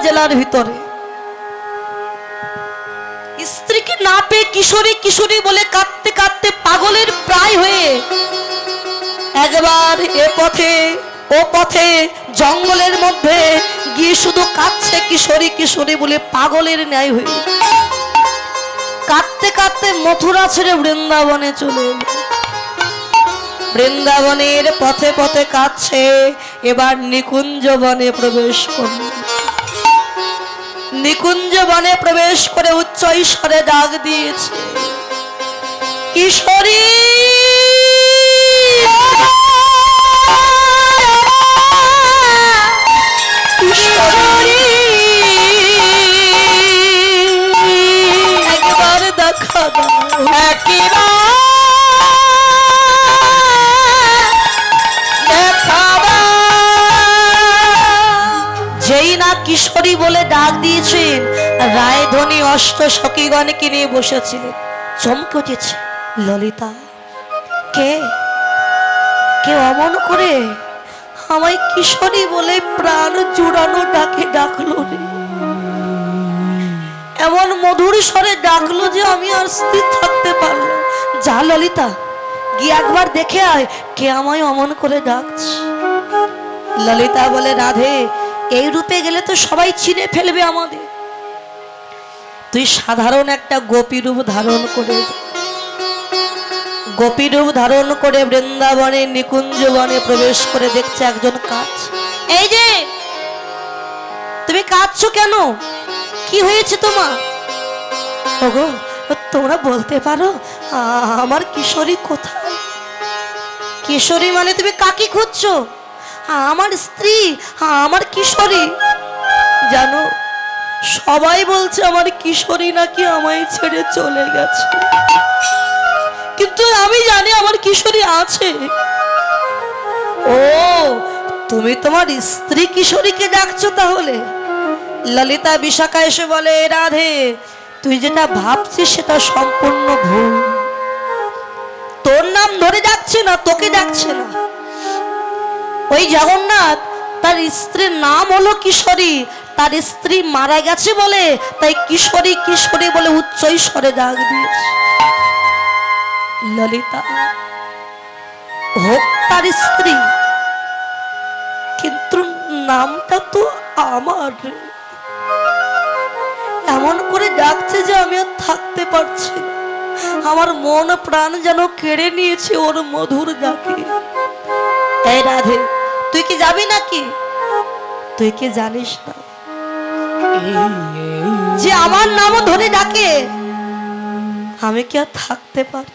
জেলার ভিতরে স্ত্রীকে না পেয়ে কিশোরী কিশোরী বলে কাঁদতে কাঁদতে পাগলের প্রায় হয়ে একবার এ পথে ও পথে জঙ্গলের মধ্যে গিয়ে শুধু কাঁদছে কিশোরী কিশোরী বলে পাগলের ন্যায় হয়ে কাঁদতে কাঁদতে মথুরা ছেড়ে বৃন্দাবনে চলে এলো। বৃন্দাবনের পথে পথে কাঁদছে, এবার নিকুঞ্জ বনে প্রবেশ করল। নিকুঞ্জ বনে প্রবেশ করে উচ্চ ঈশ্বরে ডাক দিয়েছে, কিশোরী একবার দেখা দাও, যেই না কিশোরী বলে ডাক দিয়েছেন, রায়ধনী অষ্ট সখীগণকে নিয়ে বসেছিলেন। চমকে উঠেছে, ললিতা কে কে অমন করে আমায় কিশোরী বলে প্রাণ জুড়ানো ডাকে ডাকলো রে, এমন মধুর স্বরে ডাকলো যে আমি আর স্থির থাকতে পারলাম। যা ললিতা, গিয়ে একবার দেখে আয় কে আমায় অমন করে ডাকছে। ললিতা বলে, রাধে এই রূপে গেলে তো সবাই চিনে ফেলবে আমাদের, তুই সাধারণ একটা গোপী রূপ ধারণ করে গোপী রূপ ধারণ করে বৃন্দাবনে নিকুঞ্জ বনে প্রবেশ করে দেখছে একজন কাঁদছে। এই যে তুমি কাঁদছো কেন, কি হয়েছে তোমার? ওগো তোমরা বলতে পারো আমার কিশোরী কোথায়? কিশোরী মানে তুমি কাকে খুঁজছো? আমার স্ত্রী, আমার কিশোরী। জানো সবাই বলছে আমার কিশোরী নাকি আমায় ছেড়ে চলে গেছে, কিন্তু আমি জানি আমার কিশোরী আছে। ও তুমি তোমার স্ত্রী কিশোরীকে ডাকছো তাহলে? ললিতা বিশাখা এসে বলে, রাধে তুই যেটা ভাবছিস সেটা সম্পূর্ণ ভুল, তোর নাম ধরে ডাকছে না, তোকে ডাকছে না। ওই জগন্নাথ তার স্ত্রীর নাম হলো কিশোরী, তার স্ত্রী মারা গেছে বলে তাই কিশোরী কিশোরী বলে উচ্চ স্বরে ডাক দিয়েছে। ললিতা হোক তার স্ত্রী, কিন্তু নামটা তো আমার। এমন করে ডাকছে যে আমি আর থাকতে পারছি না, আমার মন প্রাণ যেন কেড়ে নিয়েছে ওর মধুর ডাকে। এই রাধে তুই কি যাবি নাকি? তুই কি জানিস না যে আমার নামও ধরে ডাকে আমি কি আর থাকতে পারি?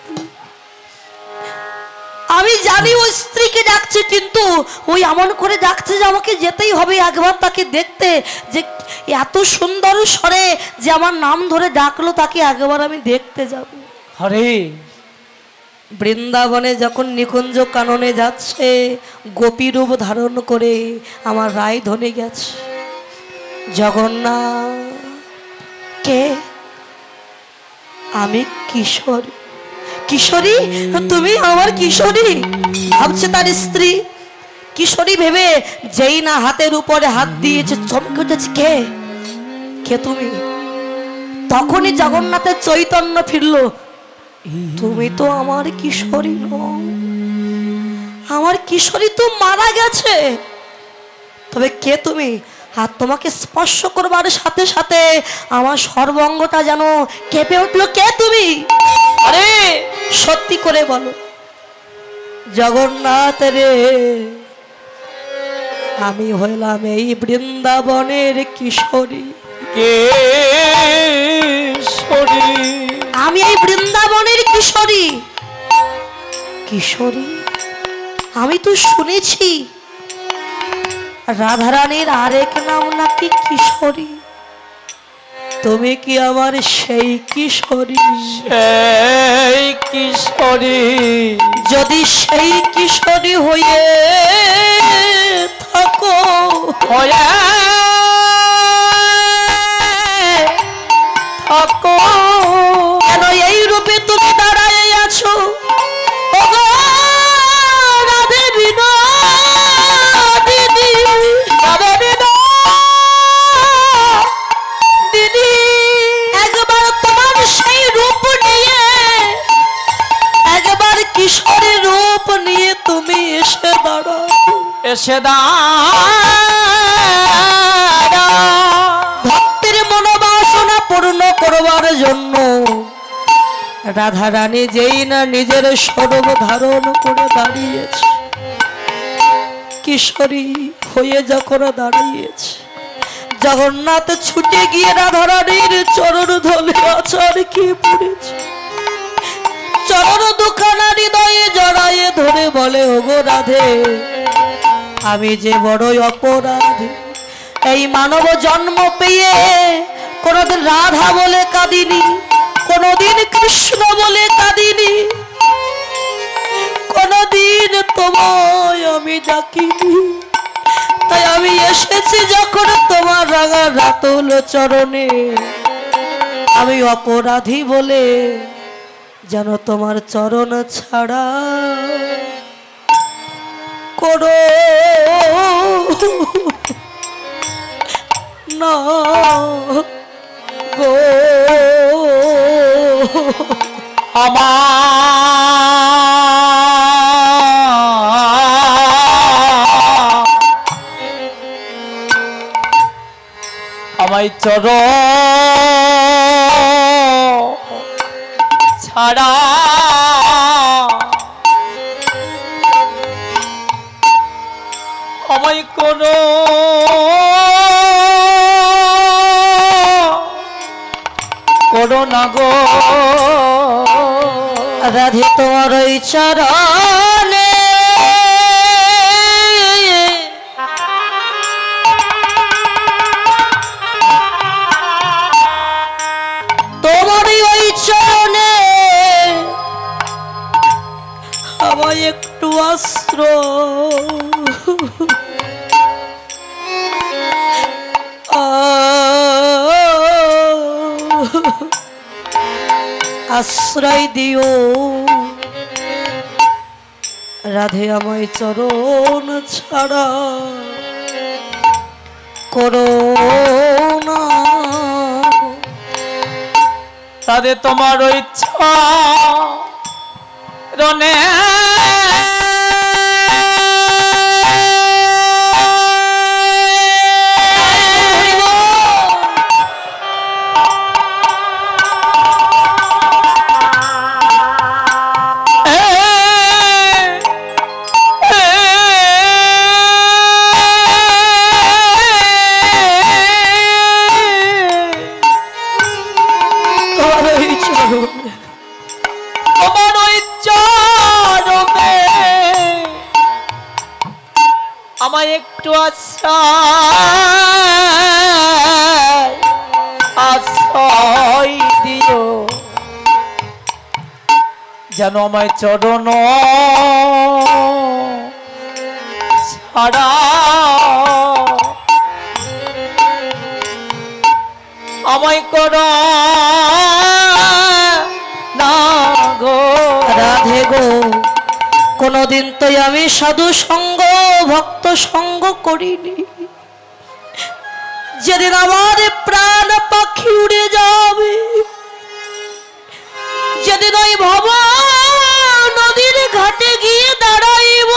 আমি জানি ওই স্ত্রীকে ডাকছে, কিন্তু ওই এমন করে ডাকছে যে আমাকে যেতেই হবে একবার তাকে দেখতে, যে এত সুন্দর স্বরে যে আমার নাম ধরে ডাকলো তাকে একবার আমি দেখতে যাব। হরে বৃন্দাবনে যখন নিকুঞ্জ কাননে যাচ্ছে গোপী রূপ ধারণ করে আমার রায়ধনী গেছে। জগন্নাথ কে? আমি কিশোরী। কিশোরী তুমি আমার কিশোরী ভাবছে তার স্ত্রী। কিশোরী ভেবে যেই না হাতের উপরে হাত দিয়েছে চমকে উঠেছে, কে কে তুমি? তখনই জগন্নাথের চৈতন্য ফিরলো, তুমি তো আমার কিশোরী নও, আমার কিশোরী তো মারা গেছে। তবে কে তুমি? আর তোমাকে স্পর্শ করবার সাথে সাথে আমার সর্বাঙ্গটা যেন কেঁপে উঠলো। কে তুমি? আরে সত্যি করে বলো। জগন্নাথ রে, আমি হইলাম এই বৃন্দাবনের কিশোরী। আমি এই বৃন্দাবনের কিশোরী। কিশোরী আমি তো শুনেছি রাধারানীর আরেক নাম নাকি কিশোরী। তুমি কি আমার সেই কিশোরী? সেই কিশোরী যদি সেই কিশোরী হয়ে থাকো, থাকো কেন এই রূপে তুমি দাঁড়ায় আছো? রাধে বিনোদিনী, রাধে বিনোদিনী, এসে দাঁড়া, এসে দাঁড়া। ভক্তের মনোবাসনা পূর্ণ করবার জন্য রাধা রানী যেই না নিজের স্বরূপ ধারণ করে দাঁড়িয়েছে, কিশোরী হয়ে যখন দাঁড়িয়েছে, জগন্নাথ ছুটে গিয়ে রাধা রানীর চরণ ধরে আচার কি পড়েছে, চরণ দুখানা হৃদয়ে জড়ায়ে ধরে বলে, ওগো রাধে, আমি যে বড়ই অপরাধী, এই মানব জন্ম পেয়ে কোনদিন রাধা বলে কাঁদিনি, কোনদিন কৃষ্ণ বলে কাঁদিনি, কোনদিন তোমায় আমি ডাকিনি। তাই আমি এসেছি যখন তোমার রাঙা রাতল চরণে, আমি অপরাধী বলে যেন তোমার চরণ ছাড়া করো না গো। আমায় চর ছাড়া আমায় কোনো করো না গো। রাধে তোমার ওই চরণে তোমারই ওই চরণে আমায় একটু আশ্রয় দিও রাধে, আমায় চরণ ছাড়া করো না। তাদের তোমার ইচ্ছা রনে আমায় একটু আশ্রয় দিও, যেন আমায় চরণ ছাড়া আমায় করো না গো। রাধে গো, কোনদিন তো আমি সাধু সঙ্গ ভক্ত সঙ্গ করিনি, যেদিন আমার প্রাণ পাখি উড়ে যাবে, যেদিন ওই ভব নদীর ঘাটে গিয়ে দাঁড়াইব,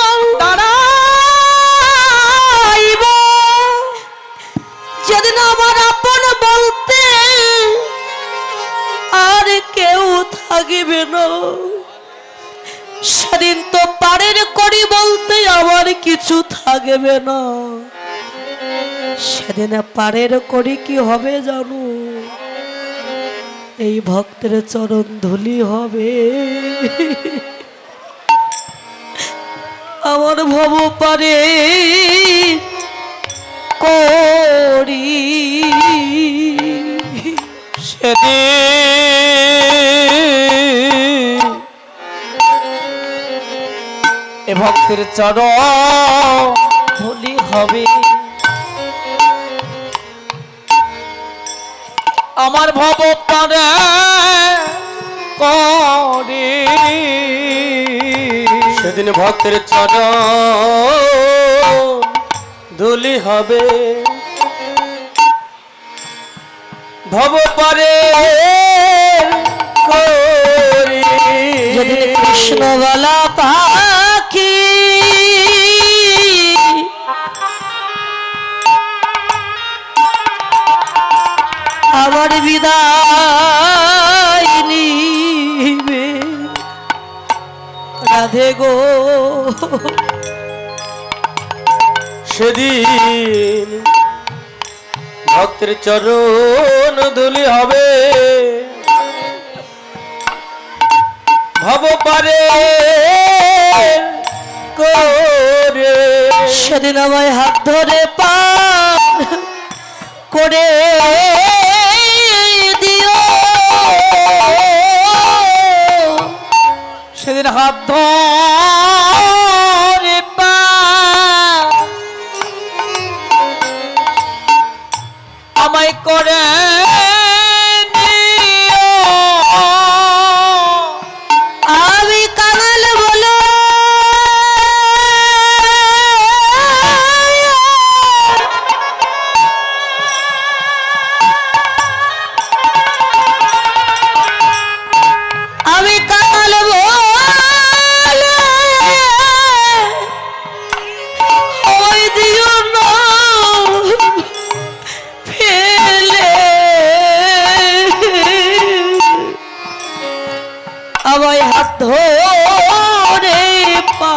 যেদিন আমার আপন বলতে আর কেউ থাকবে না, সেদিন তো পারের করি বলতে আমার কিছু থাকবে না। সেদিন পারের করি কি হবে জানো, এই ভক্তের চরণ ধুলি হবে। আমার ভব পারে করি সেদিন এ ভক্তের চরণ ধুলি হবে। আমার ভব পারে করে সেদিন ভক্তের চরণ ধুলি হবে। ভব পারে করি যেদিন কৃষ্ণ বলা পাখি আমার বিদায় নিবে রাধে গো। সেদিন ভক্তের চরণ ধুলি হবে ভব পারে করে। সেদিন আমায় হাত ধরে পার করে দিও, সেদিন হাত ধরে পা আমায় করে আমি কাঙাল বলো আমি কাঙাল বলো ওই দিও না ফেলে আমায় হাত ধরে পা